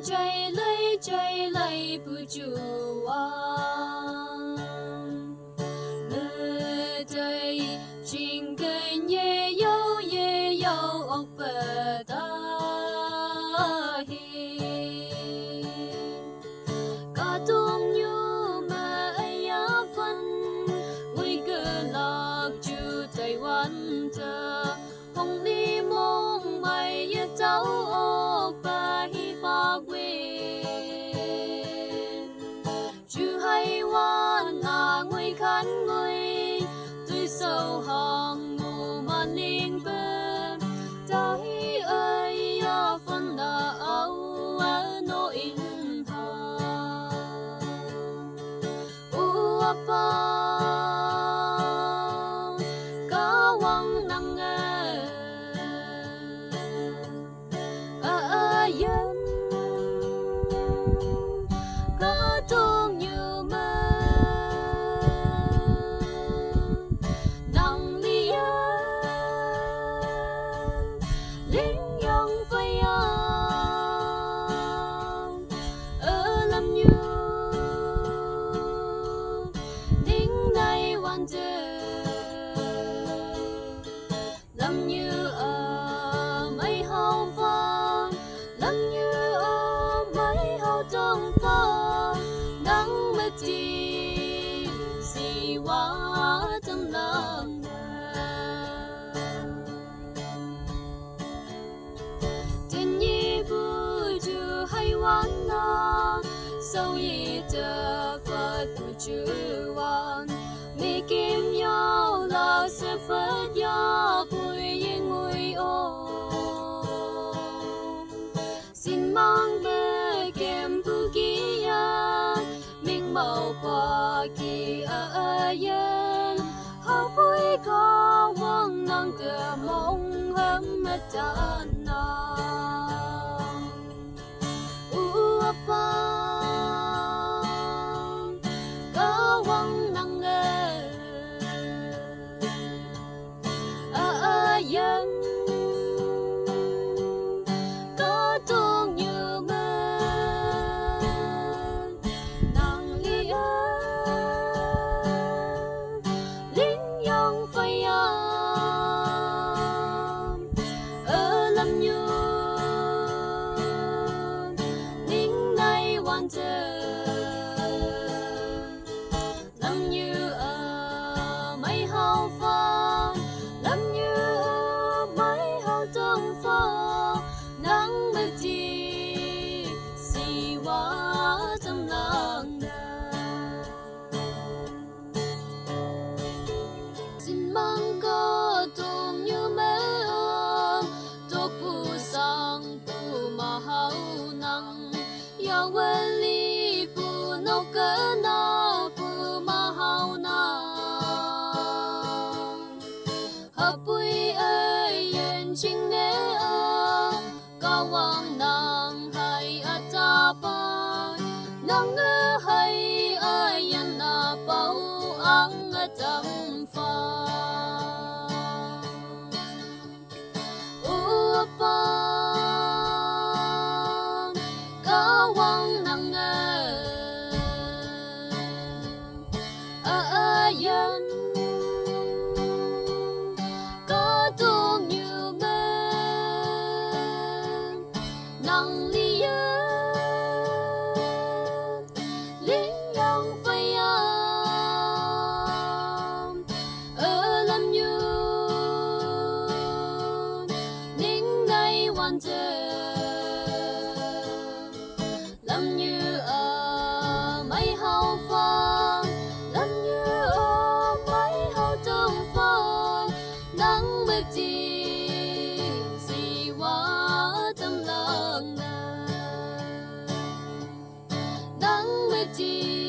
追累不住我，每对情感也有屋不大起，cả đông như mẹ ya phân vui cơ lạc chu Tây Văn thơ hồng ly mong mày ya cháu ốc ba hi ba quên chu hay quan à nguy khăn nguy tuy sâu hằng mù man liên bơm ta hi ơi ya phân là áo no in Bang kawang nang ayan ka tong như mơ nang lian linh yang phai lâm như lâm như ở mấy hậu phong lâm như ở mấy hậu trong phong nắng mệt chi xì quá trong lòng tình nhi vui chưa hay quan na sâu yi chờ Phật chư quan mi kim nhau là sẽ Phật ya bùi yên nguy ô xin mang về kem bu kia minh màu qua kỳ yên hao bùi có vong năng cửa mong hâm mất chân dân có tuông như mơ nàng li lính dòng phai ở lâm như lính này hoàn lâm như ở mấy hậu phong lâm như trong phố nắng mệt chi xì quá trong lòng xin mang có tông như mơ tốt bu sang bu mà hao năng ya quên li bu nấu cỡ na bu mà hao năng hợp bùi ơi chính nè cao hoàng nàng hay ở ta ba nàng hay ai anh là bao ăn ở tâm pha cao hoàng nàng yên có tuông như mơ nắng lian lính yang phai ở lâm như nín nay hoàn lâm như ở mấy hậu phong lâm như ở mấy hậu trong phong nắng mệt chi xì quá trong lòng nắng mệt chi